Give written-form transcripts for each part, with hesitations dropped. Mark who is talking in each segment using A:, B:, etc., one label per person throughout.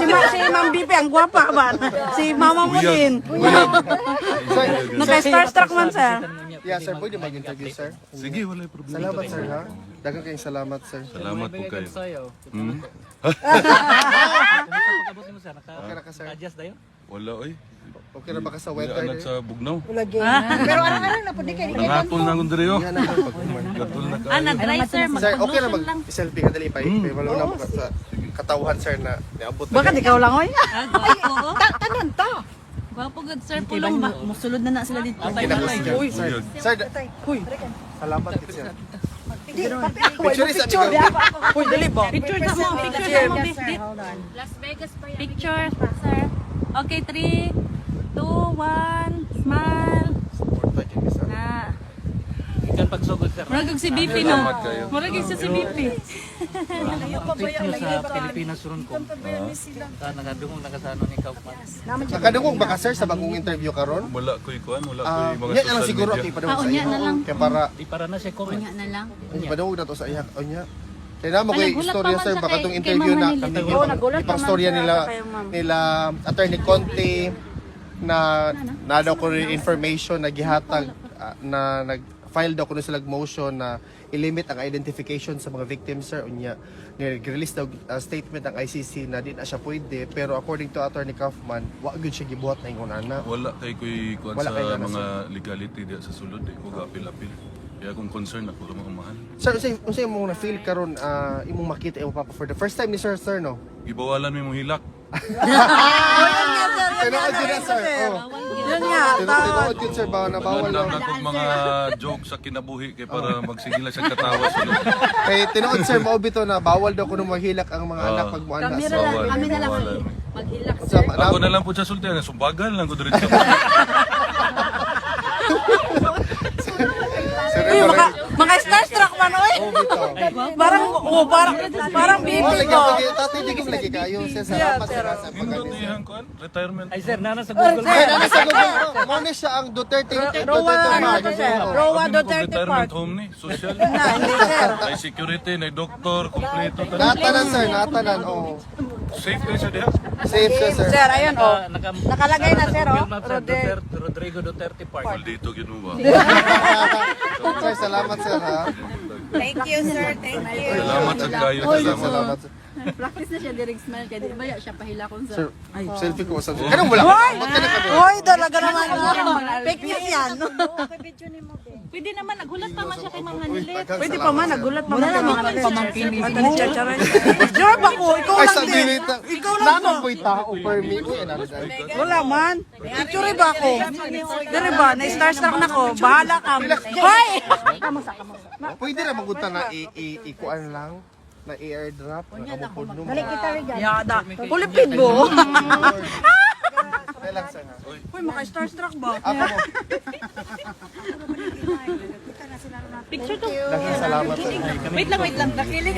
A: Si Ma'am Bibi, ang gwapa ba? Si Mama mo din. Naka-starstruck man, sir.
B: Yeah, sir, pwede mag-interview, sir?
C: Sige, wala problema.
B: Salamat, sir, ha? Dagang kayong salamat, sir.
C: Salamat po kayo.
B: Okay na ka, sir?
C: Wala oy.
B: Okay na ba ka sa
C: Wala
B: weather?
C: anak sa bugnaw.
D: Pero ano na po di kayo.
C: Nangatol na akong diri oh.
B: Yan ang pag-kuman.
C: Gatol na kayo.
A: Nag-dry, sir.
B: Sir, okay na mag-selfie ka dali pa. May wala na po sa katauhan, sir, na niabot na.
A: Bakit ikaw lang, oy?
D: Tanan to.
E: Gwapo good sir, pulong ba? Musulod na sila dito.
B: Uy, sir. Sir,
A: Uy,
B: salamat kit, sir.
D: Hindi, papi ako.
B: Picture is amigo.
A: uy, dali ba?
E: Picture na mo, picture na mo.
D: Hold on.
E: Las Vegas pa yan. Picture, sir. Okay, 3, 2, 1, smile. Na.
F: Ikan pagsugod sir.
E: Murag si BP no.
C: Salamat kayo.
E: Murag siya si BP.
F: Trip nyo sa Pilipinas ron ko. Nakadungong nakasano ni Kaufman.
B: Nakadungog ba ka, sir, sa bagong interview ka ron?
C: Wala ko ikuan, wala ko mga
B: Yan lang
C: social
B: siguro
C: media.
B: kay padung sa
E: unya
B: iyo.
E: na lang.
B: Kaya para
F: Di para na siya comment.
E: Kanya na lang.
B: padung na to sa iya. Onya. Kaya na mo
E: Ay,
B: kay
E: nagulat
B: istorya,
E: pa man
B: sir,
E: siya
B: baka
E: kay-
B: tong
E: kay
B: interview
E: Mama
B: na
E: Nili.
B: kami
A: Oo, nagulat pa
B: ipang
A: man
B: storya
A: siya
B: nila
A: kay Ma'am.
B: nila Attorney Conte na daw ko rin information na gihatag na nag-file daw ko na sila motion na ilimit ang identification sa mga victims, sir. Unya, nag-release daw statement ang ICC na di na siya pwede, pero according to Attorney Kaufman, wa gyud siya gibuhat na ingon ana.
C: Wala kay ko'y kuan
B: Wala
C: sa
B: kay ganas,
C: mga legality diya sa sulod eh. Kung apil-apil. Kaya kung concern ako lang mahal.
B: Sir, unsa imong na feel karon imong makita imong papa for the first time ni sir, no?
C: Gibawalan mo imong hilak.
B: Tinuod yun na, sir. Oh.
A: Yun nga.
B: Tinuod yun, sir. Bawal na bawal
C: Bawal
B: lang.
C: na kung mga joke sa kinabuhi kay para magsigila siya katawa sa loob.
B: Kay tinuod, sir, maubito na bawal daw kuno maghilak ang mga anak pag muana.
A: Kamera
B: So,
A: lang. Kami na lang
C: Bawalan.
A: maghilak,
B: sa
A: sir.
C: Ako na lang po sa sultihan, sumbagan lang ko diretso.
A: Uy, maka-starstruck man, oy. Parang Bibi
B: lagi
A: ko.
B: lagi tatay di ko lagi kayo, sir. Salamat sir sa
C: Indot
B: pagkanis.
C: iyang kuan, retirement.
F: Ay sir, nana sa Google.
B: Ay, nami sa gusto. Mo ni siya ang Duterte.
A: Rowa, ano, sir? Rowa
C: Kami
A: Duterte
C: retirement
A: Park.
C: home ni, social.
A: Hindi, sir.
C: May security, may doktor, kompleto.
B: Natanan, sir. Natanan. Oh.
C: Safe din siya diha.
B: Safe, sir.
A: Sir, ayun, oh. Nakalagay na, sir, oh.
F: Rodrigo Duterte Park.
C: Maldito ginuwa.
B: Sir, salamat, sir, ha?
D: Thank you, sir. Thank you.
C: Salamat sa kayo.
B: Sir,
C: Salamat.
B: salamat, sir.
E: Practice na siya direct smile kaya di ba ya siya pahilakon sa.
B: Sir, selfie ko sa. Kanang wala. Ba't ka na kami?
A: Hoy, talaga naman. Fake news yan.
E: Pwede naman nagulat pa man siya kay Ma'am Hanilet.
A: Pwede pa man, nagulat pa man. Mga pamangkin ni Sure ba ko? Ikaw
B: Ay,
A: lang
B: sa
A: din.
B: dinita.
A: Ikaw lang
B: Naman
A: to.
B: po'y tao per me. Uy, ano na
A: Wala man. Picture ba ako? Dire ba? Na-starstruck na ko. Bahala ka. Hoy!
B: Pwede na magunta na ikuan lang na i-airdrop na kamupod nung.
D: Balik kita rin dyan.
A: Yada. Kulipid mo.
B: Kailan sa nga?
A: Uy, maka-starstruck ba?
B: Ako mo.
E: Picture to.
B: Daghang salamat sa
E: Wait lang. Nakilig.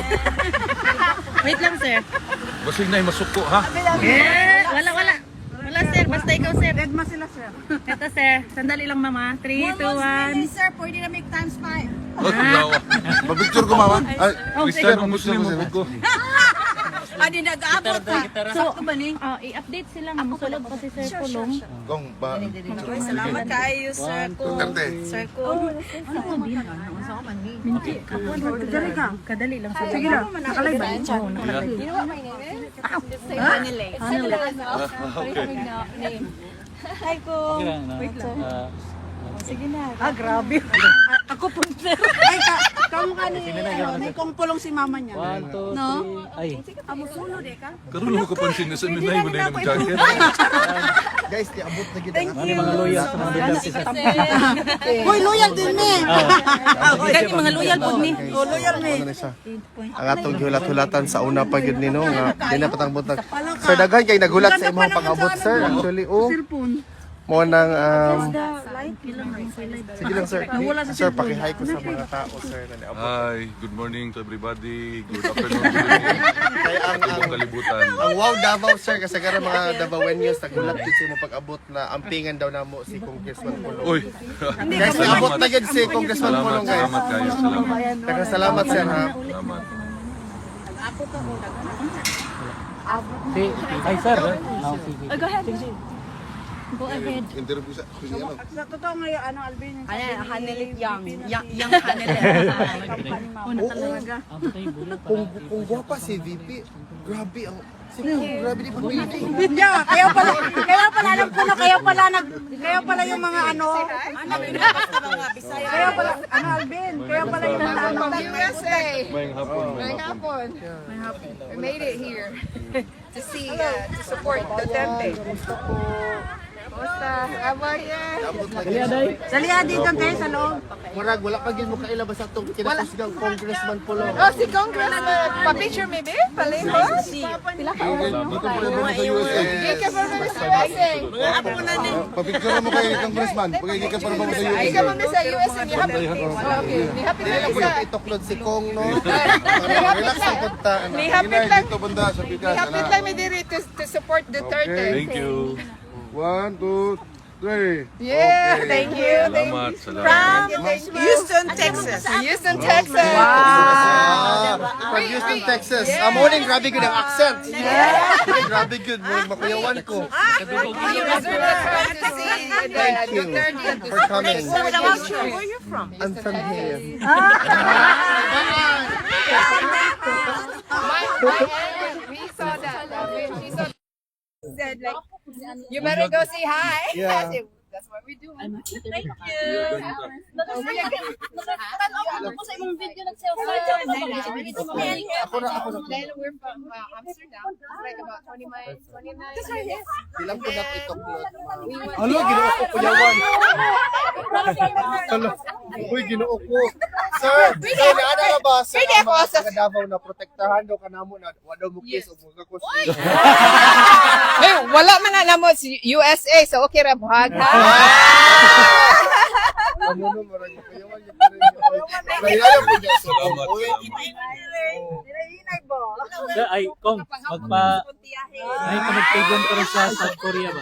E: Wait lang sir.
C: Basig na masuko ha.
E: Wala. Wala sir, basta ikaw sir.
A: Redma sila, sir.
E: Ito sir, sandali lang mama. 3, 2, 1.
D: Sir, pwede na make times 5.
C: Oh, yawa.
B: Mabicture ko, mama. Ay,
C: Kristiyano Muslim mo ko.
D: Adi nag-aabot ka.
E: So, i-update sila nga musulod pa si Sir Pulong.
B: gong ba?
D: Salamat kayo, sir. Sir ko.
A: Dali ka.
E: Kadali lang sila.
A: Sige lang. Nakalay ba? Oo, nakalay.
D: Hi, ko.
A: Ah, grabe. Ako po, sir. Ay, kamukha ni, may kumpulong si mama niya.
F: 1, 2, 3. Ay.
C: Karon lang ko pansin na sa minay mo na yung jacket.
B: Guys, di abot na kita.
F: Ano yung mga loyal sa mga Duterte sa
A: Hoy, loyal din me.
E: Kani mga loyal po ni.
A: Oh, loyal me.
B: Ang atong gihulat-hulatan sa una pa yun nino nga di na patang butang. Sir, daghan kay nagulat sa imong pag-abot, sir. Actually, mo nang sige lang, sir. Sir, paki-hi ko sa mga tao, sir, na niabot.
C: Hi, good morning to everybody. Good afternoon to everyone.
B: Kaya
C: Ibang kalibutan.
B: ang wow Davao, sir, kasi karon mga Davaoenos nagulat din sa imong pag-abot na ampingan daw namo si Congressman Pulong.
C: Uy.
B: Guys, naabot na gid si Congressman
C: Salamat,
B: Pulong, guys.
C: salamat kayo. Salamat.
B: Daghang salamat, sir, ha.
C: Salamat.
F: Ay, sir. Sige.
E: Go ahead. Go ahead.
G: Interview sa kuya.
A: Sa totoo ngayon, Alvin?
D: Ano, Hanelit Young Hanelit.
E: Una talaga.
B: Kung gwapa si VP, grabe ang si Kong, grabe di pag-meeting.
A: Hindi, kaya pala alam ko na, kaya pala yung mga ano, kaya pala, Alvin, kaya pala yung mga ano,
D: USA.
C: Mayang hapon.
D: Ngayong hapon. We made it here to see, to support Duterte. Kumusta?
A: Dalihan dito tayo sa loob.
B: Murag, wala pa gid mo kailabas atong kinakusgang congressman Pulo.
D: Oh, si Congressman. Pa-picture maybe? Palihos?
G: Dito po rin mo sa USA.
D: Hindi ka pa naman sa USA.
G: Papicture mo kay congressman. Pagiging ka pa rin mo sa
D: Ay,
G: USA.
D: ka mami sa US and you have to okay. Ni happy
B: Dili
D: lang
B: ko
D: sa...
B: yung ituklod si Kong, no? Relax ang punta.
D: Ni happy lang.
G: Dito banda sa
D: Ni
G: pikas.
D: happy lang mi diri to support Duterte.
C: Thank you.
G: 1, 2, 3.
D: Yeah, thank you.
C: Salamat. Salamat.
D: From Houston, Texas. Houston, Texas.
B: From Houston, Texas. Ang morning, grabe good ang accent. Grabe good. Murag makuyawan ko. Thank you for coming.
D: Where you from?
B: I'm from here.
D: We saw that. She saw said like, you better go say hi.
B: Yeah.
D: That's what we do.
E: Thank you. Nakakatawa ko sa imong video nag-selfie.
B: Ako na.
D: Then we're from Amsterdam. It's like about 29 minutes.
B: Silang ko na ituklod. Alo, ginoo ko kuyawan. Alo, uy, ginoo ko. Sir, naana na ba sa mga taga Davao na protektahan daw ka namo na wala mo kiss o mga kusli?
D: Hey, wala man na namo si USA, so okay ra buhag ha.
B: Ano no, marag kuyawan yung kaya mo dyan.
C: Salamat.
F: Sir, ay, Kong, ay kamagtigan ko rin sa South Korea ba?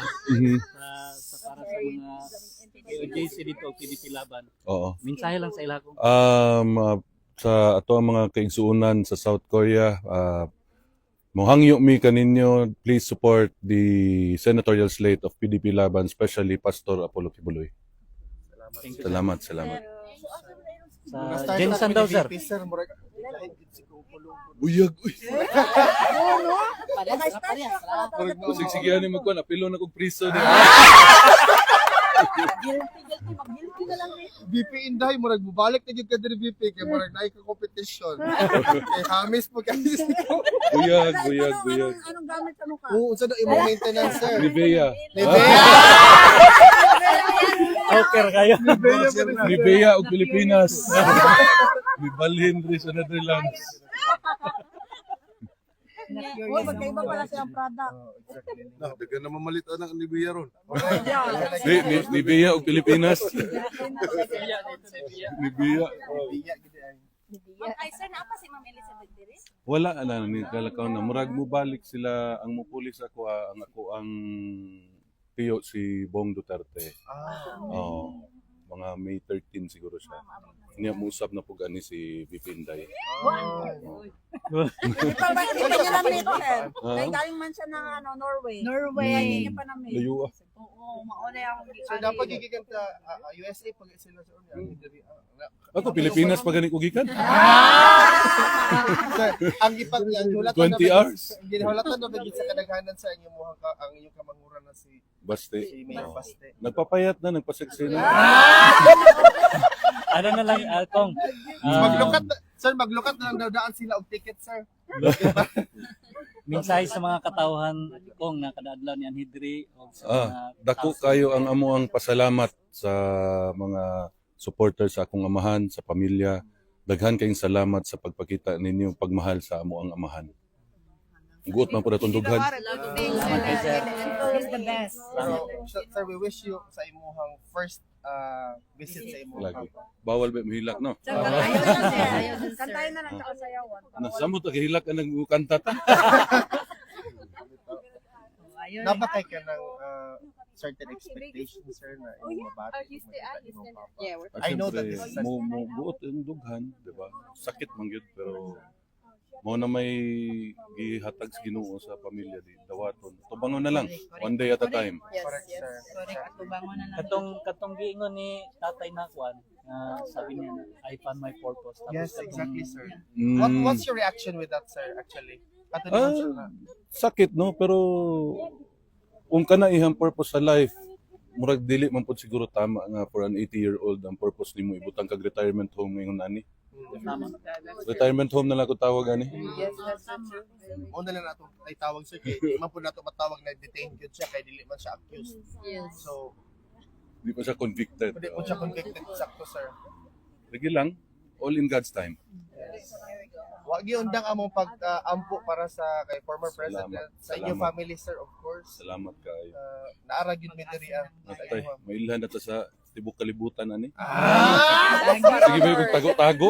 F: Sa para sa mga JC dito, PDP Laban.
C: Oo.
F: Mensahe lang sa ila ko.
C: Sa ato ang mga kaigsuunan sa South Korea, mohangyo mi kaninyo, please support the senatorial slate of PDP Laban, especially Pastor Apollo Kibuloy. Salamat.
F: Sa Jensen daw, sir.
C: Uyag, uy. Sigsigihan ni mo ko, napilo na kong priso din.
B: VP Inday, murag bubalik na yung kadiri VP, kaya murag na ka competition. Kaya hamis po kasi si Kong.
C: Uyag.
A: Anong gamit ano ka?
B: Oo, saan yung maintenance, sir?
C: Nivea.
F: Okay kayo.
C: Nivea o Pilipinas. Mibalhin rin sa Netherlands.
A: Uy, magkaiba pala siyang product.
G: Dagan na mamalit ang Nivea ron.
C: Nivea o Pilipinas. Nivea.
E: Ay, sir, naapa si Ma'am Elizabeth Diris?
C: Wala na ni kalakaw na murag mo balik sila ang mupulis ako ang tiyo si Bong Duterte. Oh, mga May 13 siguro siya. Niya musab na pug ani si VP Inday.
A: Hindi niya namin ito, sir. Kaya galing man siya ng Norway. Hindi niya pa namin.
C: Layo ah.
A: Oo, mauna yung...
B: So, dapat gigikan sa USA pag sila sa
C: Ako Pilipinas pa gani ko gikan.
B: Sir, ang hulatan
C: 20 hours.
B: Ginhulatan na bigit sa kadaghanan sa inyong muhang ang inyong kamanguran na si
C: Baste.
B: Mayor Baste.
C: Nagpapayat na, nagpaseksi na.
F: Ano na lang, Kong?
B: Maglukat na lang daan sila og ticket, sir.
F: Mensahe sa mga katauhan, Kong, na kadaadlaw ni Anhidri. O sa mga
C: Dako kayo ang amo ang pasalamat sa mga supporters sa akong amahan, sa pamilya. Daghan kayong salamat sa pagpakita ninyo pagmahal sa amo ang amahan. Guot man po na tundughan.
D: He's the best.
B: Sir, we wish you sa imuhang first visit sa imuhang
C: Lagi.
B: kampo.
C: Bawal ba mahilak, no?
A: Kantayin na lang sa kasayawan.
C: Nasamot ang hilak ka nagkanta ta.
B: Napakay ka ng certain expectations, sir, na imong mabati.
D: Yeah, we're
B: I know that this is
C: mo buot ang dughan, di ba? Sakit man gyud pero Mao na may gihatag sa Ginoo sa pamilya di dawaton. Tubangon na lang, one day at a time.
B: Correct, sir.
F: Katong giingon ni Tatay Nakwan, sabi niya na, I found my purpose. Tapos
B: Yes,
F: katong-
B: exactly, sir.
C: Mm.
B: What's your reaction with that, sir, actually? Katuloy siya na.
C: Sakit no, pero kung kana ihang purpose sa life, murag dili man pud siguro tama nga for an 80-year-old ang purpose nimo ibutang kag retirement home ngayon ani. Retirement home na lang ko tawag ani.
D: Yes, that's true.
B: Una lang nato ay tawag sir kay di man po nato matawag na detained yun siya kay dili man siya accused. So,
C: Di pa siya convicted.
B: pwede po siya convicted sakto, sir.
C: Lagi lang, all in God's time.
B: Wa gyundang among pag-ampo para sa kay former president
C: Salamat.
B: sa inyong
C: Salamat.
B: family, sir, of course.
C: Salamat kayo.
B: Naara gyud mi diri ang
C: Tay, mailhan na ta sa tibok kalibutan ani.
B: Ah!
C: Sige ba yung tago-tago?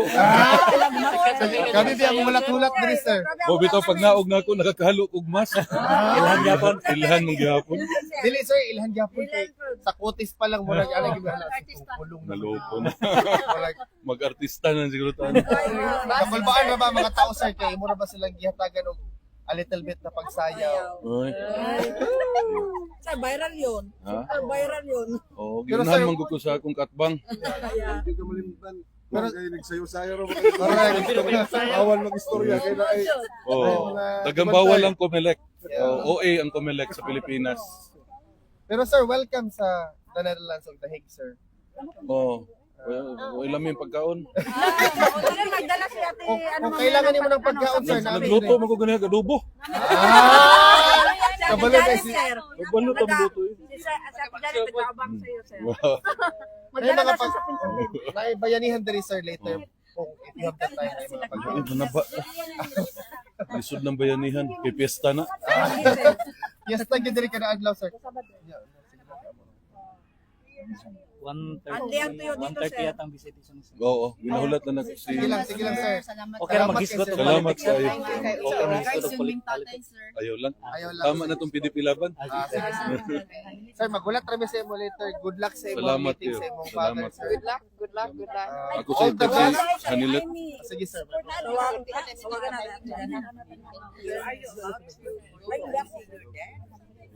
B: Kami biya mo mulat-mulat diri, sir.
C: O bitaw pag naog na ako nakakahalo og mas. Ilhan gyapon, ilhan mong gyapon.
B: Dili, sir, ilhan gyapon kay sa kutis pa lang murag ana gyud na kulong
C: Naloko na.
B: Murag
C: Mag-artista na siguro tayo.
B: kabulbaan na ba mga tao, sir, kay mura ba silang gihatagan og a little bit na pagsayaw.
C: Oy.
A: Sir, viral yun.
C: Ha?
A: Viral yun.
C: Oh,
B: Pero,
C: giunahan
B: sir-
C: man ko sa akong katbang.
G: Hindi ka malimutan.
B: Pero-
G: Pero kayo nagsayo-sayo ro bawal mag-istorya kay na ay
C: Oh,
G: mga-
C: tagambawal lang Comelec. OA ang Comelec sa Pilipinas.
B: Pero sir, welcome sa the Netherlands of The Hague, sir.
C: Oh, ilan mo yung pagkaon?
A: Magdala si ate,
B: Kung kailangan niyo ng pagkaon, sir, namin.
C: Nagluto mo ko ganyan adobo.
B: Ah! Kabalo na si...
C: Nagbalot ang luto eh.
A: Sa pagdala, nagkabang sa'yo, sir.
C: Wow.
B: Ay, mga pag... Naibayanihan diri, sir, later. Kung if you have the time, ay mga
C: Ay,
B: pagkaon.
C: manaba. Lisod ng bayanihan. Pipiesta na.
B: Yes, thank you diri ka na adlaw, sir.
F: 1:30 yata ang visitation.
C: Oo, ginahulat na na si...
B: Sige lang, sir.
F: Okay na mag-isgot og
C: Salamat
F: politics, sir.
C: kayo.
F: Okay na mag-isgot og politics.
C: Ayaw lang.
B: Ayaw lang.
C: Tama na itong PDP laban.
B: Sige, sir. Sir, magulat kami sa imo later. Good luck sa imong
C: Salamat
B: meeting
C: kayo.
B: sa imong father,
C: Salamat.
B: sir.
D: Good luck, good luck, good luck.
C: Ako si
B: All the best.
C: Hanilet.
B: Sige, sir.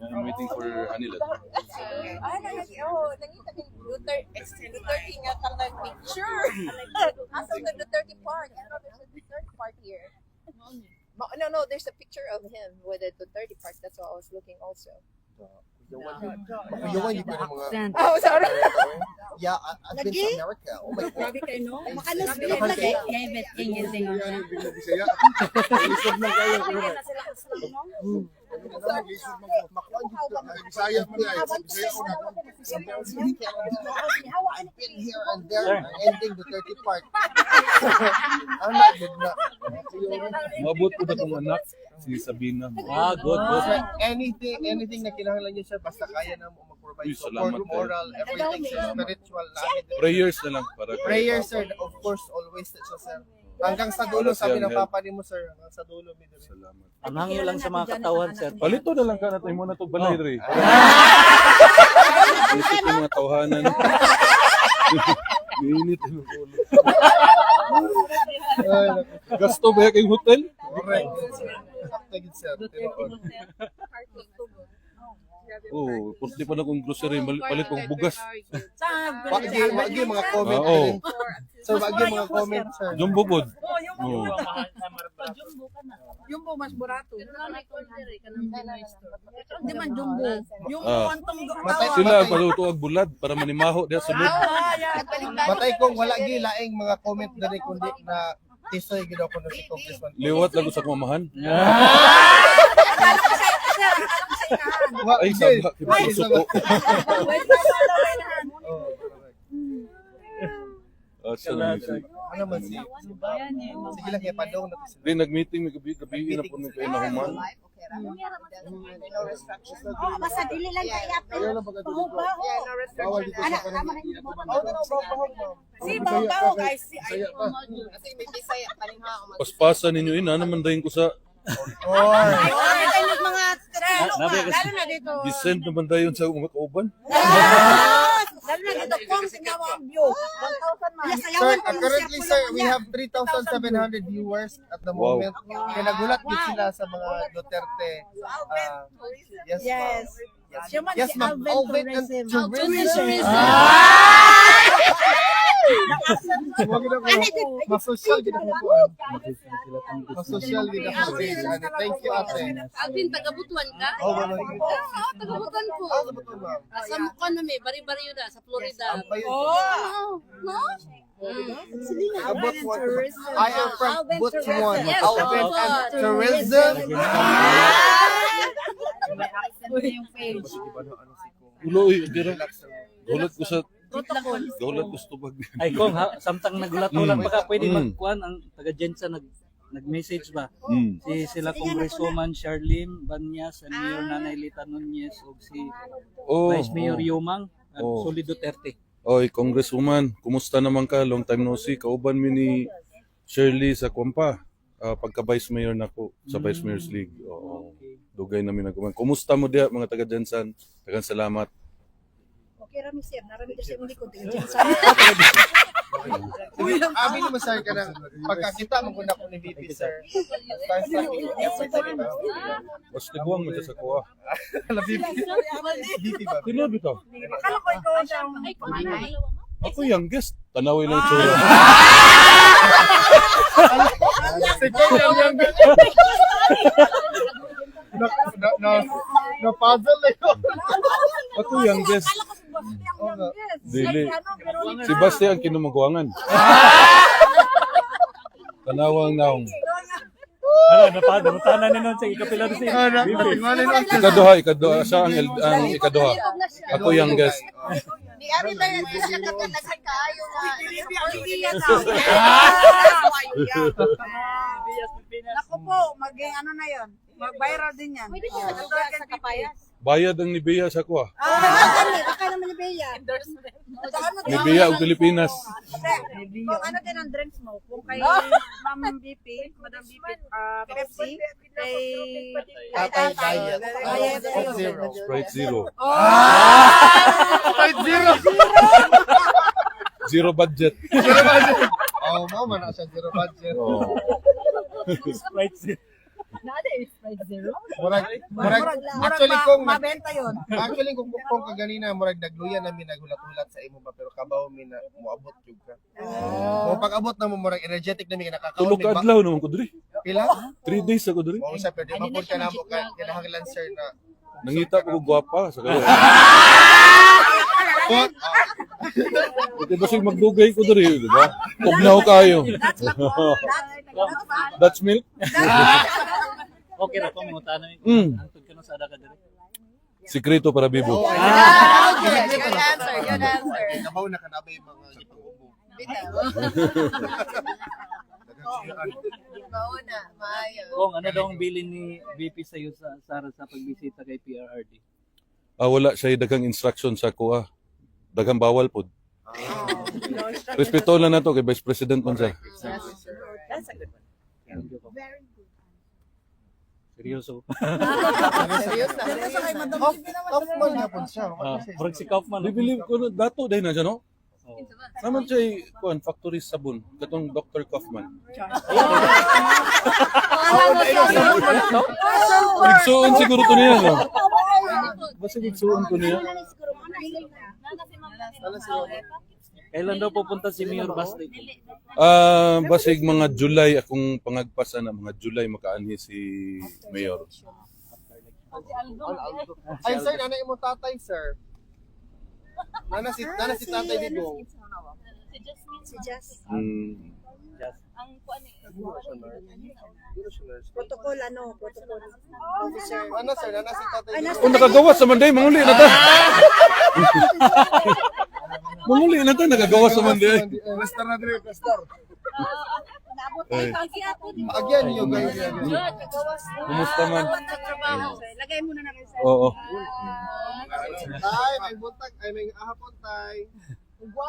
C: I'm waiting for Hanilet.
D: Nangita kay Duterte nga kang nag-picture. Asa the Duterte Park? There's a Duterte Park here. No, there's a picture of him with the Duterte Park. That's what I was looking also.
B: Makuyawan yung mga...
D: Oh, sorry.
B: Yeah, I've been to America. Oh my God.
A: Grabe kayo, no? Makalas
B: Okay.
A: bilit lagi.
G: Bisaya. Lisod man kayo. Bisaya man ay Bisaya ko na.
B: I've been here and there, ending the 30 part. I'm not good na.
C: Maabot ko na itong anak, si Sabina.
F: Good.
B: Sir, anything na kinahanglan niyo, sir, basta kaya na mo mag-provide
C: Uy,
B: support,
C: salamat kayo.
B: moral, everything, sir, spiritual, namin.
C: Prayers na lang para kay-
B: Prayer, sir, of course, always, sir, sir. Hanggang sa dulo, sabi ng papa ni mo, sir, hanggang sa dulo, mi diri.
C: Salamat.
F: Ang hangyo lang sa mga katawan, sir.
C: Palito na lang ka natin mo na ito balay, Dre. Palito ko mga tawhanan. Init ang ulo. Gasto ba kay hotel?
B: Correct. Thank you, sir.
C: Oh, kunti pa na kong grocery, palit kong bugas.
B: Wagi mga comment.
C: Oo.
B: din. Sir, wagi mga comment, sir.
C: Jumbo pod. Oh.
A: Jumbo mas burato. Hindi man jumbo. Yung
C: Ah.
A: kwantong
C: Sila ang paluto ang bulad para manimaho diya sulod.
B: Matay kong wala gilaing mga comment diri kundi na tisoy gid ako na si Congressman.
C: Liwat lang ko sa kumamahan.
B: Wa-
C: Ay, sabha.
B: Ay,
C: Suko.
B: Oh,
C: Siya lang si...
B: ano man si sige lang kay padong na sila.
C: Di, nag-meeting, gabi na po nung kayo na human.
D: No restrictions.
A: Basta dili lang kaya.
B: Ayaw lang pagkatuloy ko.
D: Yeah, no
B: Bawal
D: restrictions.
B: dito sa kanila.
A: Si bawo guys. Si
D: Kasi may Bisaya palinha ako mag-
C: Paspasan ninyo ina, naman dahin ko sa...
B: Or
A: ay mga
F: Nabi kasi
A: lalo na dito.
C: Gisend naman dayon sa mga kauban.
A: Dali na dito, kung tingnan mo ang view. 1,000 man.
B: Sir, currently sir, we have 3,700 viewers at the
C: Wow.
B: moment. Kaya nagulat din sila sa mga Duterte. Yes,
A: Yes. Siya man
B: Yes,
A: si
B: ma'am.
A: Alvin
B: Alvin and
A: Tourism.
B: Tourism. Huwag na po. Mas-social din ako po. Mas-social din ako. Thank you, ate.
E: Alvin, taga-Butuan ka?
B: Oh, wala.
E: Taga-Butuan ko. Sa mukha na may, bari-bari yun sa Florida. No?
B: Abot one. I am from Butuan.
E: Yes,
B: Alvin and
E: Butuan.
B: Tourism.
C: Ulo, dira. Gulat ko sa gulat ko sa tubag.
F: Ay kung samtang nagulat-ulat pa ka pwede
C: Mm.
F: magkuan ang taga Jensa nag-message ba?
C: Mm.
F: Sila Congresswoman Charlene Banyas and Mayor Nanay Lita Nunez ug si
C: Oh.
F: Vice Mayor Yumang at
C: Oh.
F: Solid Duterte.
C: Oy, Congresswoman, kumusta naman ka? Long time no see. Kauban mi ni Shirley sa Kwampa. Pagka Vice Mayor nako sa Vice Mayor's League. Oo. Dugay namin nagkuman. Kumusta mo diha mga taga Jensan? Tagang salamat.
A: Okay, rami sir. Narami kasi yung likod.
B: Abi naman sir ka nang pagkakita mo kuna ko ni VP sir.
C: Mas tiguang mo sa kuha.
B: VP ba?
C: Sino bitaw?
A: Akala ko ikaw siyang
C: Ako youngest. Tanawin lang tsura.
B: Na puzzle na yun.
C: Ako youngest. Dili.
A: ano,
C: Si Basti ang kinumagwangan. Tanawang naong.
F: Napadamutan ni nun sa ikapila si
C: Ikaduha. Siya ang ikaduha. Ako youngest.
D: Di ari ba yan siya katalagan kaayo nga.
A: Naku po, maging ano na yon. Mag-viral din yan.
D: Pwede siya sa kapayas.
C: Bayad ang Nibia sa kuha.
A: Baka naman ni Bea.
C: Nibia og Pilipinas.
A: Kung ano din ang drinks mo, kung kay Ma'am BP, Madam BP, Pepsi, kay
B: Tatay Diet.
A: Diet
B: Zero.
C: Sprite Zero.
B: Sprite Zero.
C: Zero budget.
B: Oh, mama na siya zero budget.
C: Oh.
B: Murag actually kung
A: mabenta yun.
B: kung kaganina murag nagluya namin nagulat-ulat sa imo ba pero kabaw mi na moabot jud ka. Kung pag-abot na mo murag energetic na mi nakakaon
C: Tulog ka adlaw naman ko diri.
B: Pila?
C: 3 days ako diri.
B: Mo sa pero di mapod ka na mo kinahanglan sir na
C: Nangita ko gwapa sa kaya. Ito ba sig magdugay ko diri, di ba? Tugnaw kayo. That's milk.
F: Okay ra kung mutan na
C: Mm.
F: antod ka no sa ada ka diri.
C: Sikreto para bibo.
D: Good answer. Good answer.
B: kabaw na kanabay mga ipang-ubo.
D: Mauna, maayo.
F: Kung ano daw ang bilin ni VP sa iyo sa pagbisita kay PRRD?
C: Wala siya daghang instruction sa kuha. Daghang bawal pod. Respeto lang nato kay Vice President man siya.
F: Seryoso.
D: Serious na.
B: Off man nga po siya.
F: Murag si Kaufman.
C: Believe ko na dato dahil na siya, no?
F: Oh.
C: Naman siya kuan factory sabon katong Dr. Kaufman. Igsuon siguro to niya, no? Basta igsuon to niya.
F: Kailan daw pupunta si Mayor Basti?
C: Basig mga July akong pangagpasa na mga July makaanhi si Mayor.
B: Ay sir, nanay mo tatay sir. Nana si tatay dito.
A: Si Jess. Protocol officer.
B: Ano sir, nana si tatay
A: Ay,
B: dito.
C: Kung nakagawas sa Monday, manguli na ta. Manguli na ta, nagagawas sa Monday.
B: Pastor na dire, pastor.
C: Ay,
B: Again, you guys.
C: kumusta man?
A: Lagay mo na kayo sa
C: Oo.
B: Tay, may buntag, ay may ahapon tay.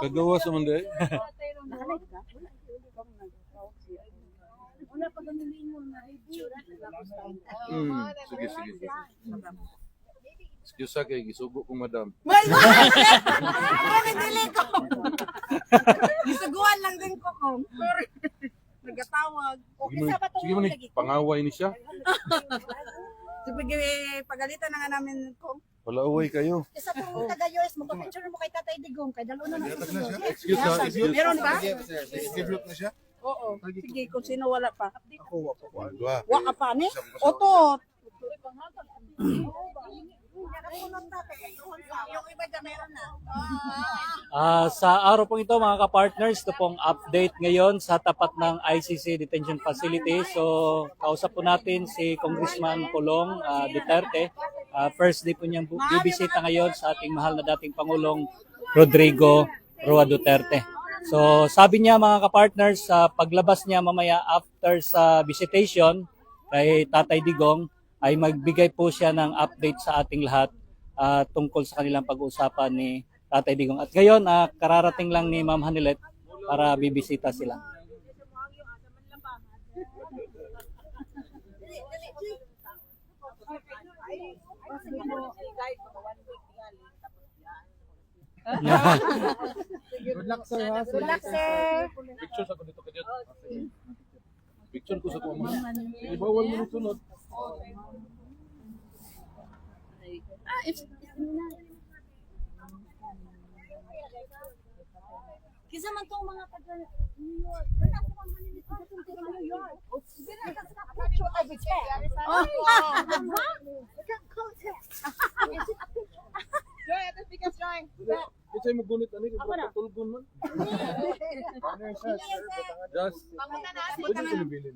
C: Kagawas sa Monday.
A: una pag ganun mo na
C: Sige. Diyos sa kay gisugo ko madam.
A: Bakit dili ko? Gisuguan lang din ko kung. Nagatawag.
C: Sige mo ni pangaway ni siya.
A: Sige, pagalitan na nga namin kung.
C: Wala away kayo.
H: Isa pong taga-US, magpa-picture mo kay Tatay Digong, kay dalo na ng
C: Excuse ha, excuse.
A: Meron ba?
G: Develop na siya.
A: Oo. Sige, kung sino wala pa.
G: Ako, wala.
A: Wa ka pa ni? Oto.
H: yung iba na meron na.
F: Sa araw pong ito mga ka-partners, ito pong update ngayon sa tapat ng ICC Detention Facility. So kausap po natin si Congressman Pulong Duterte. First day po niyang bibisita ngayon sa ating mahal na dating Pangulong Rodrigo Roa Duterte. So sabi niya mga ka-partners, sa paglabas niya mamaya after sa visitation kay Tatay Digong, ay magbigay po siya ng update sa ating lahat tungkol sa kanilang pag-uusapan ni Tatay Digong. At ngayon, kararating lang ni Ma'am Hanilet para bibisita sila.
G: Good luck, sir. Ha?
H: Good luck, sir.
C: Picture sa ko dito kadiyot. Picture ko sa ko mo. Ibawal mo nung sunod.
H: Kisa man tong mga taga New York. Wala ko man Hanilet taga New York. Sila ka sa picture of it. Oh,
D: Joy, ito speakers, Joy.
C: Kasi mo gunit ani kung patulgon man. Just pwede ko nibilin.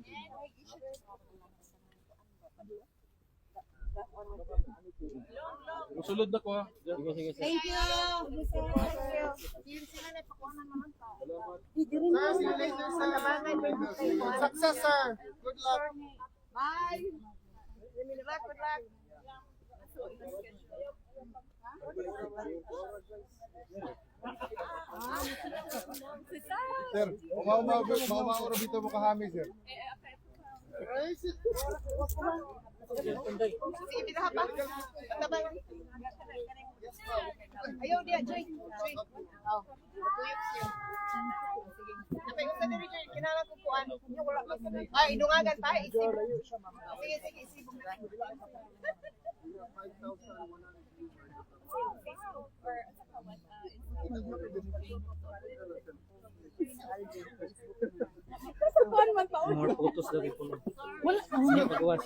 C: Musulod na ko ha. Sige.
H: thank you.
G: Success, sir. Good luck.
D: Bye. Good luck, good luck.
G: Sir, umaura dito mo kahami, sir.
D: Sige, bilaha pa. Tabay. Ayaw dia, Joy. Joy. Oh. Tuyok siya. Napay kung sa diri, Joy, kinala ko kuan. Ay, inungagan pa. Isip. Sige, isibong na.
F: More photos na rin po. Wala. Pagawas.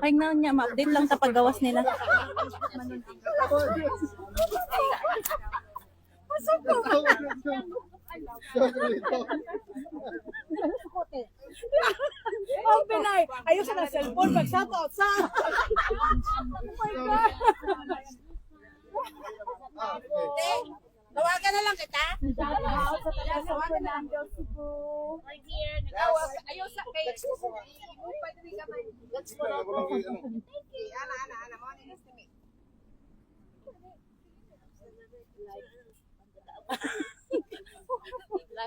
E: Ay na niya, ma-update lang sa paggawas nila.
A: Oh, Pinay! Ayun sa cellphone, mag-shoutout sa... Oh my God! Tawagan na lang kita. Tawagan na lang.
D: Ayaw sa kay. Pwede rin ka man. Ana. Mo ni estimate.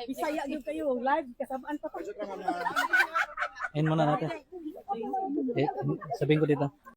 A: Bisaya yun kayo. Live, kasabaan pa.
F: End muna natin. Sabihin ko dito.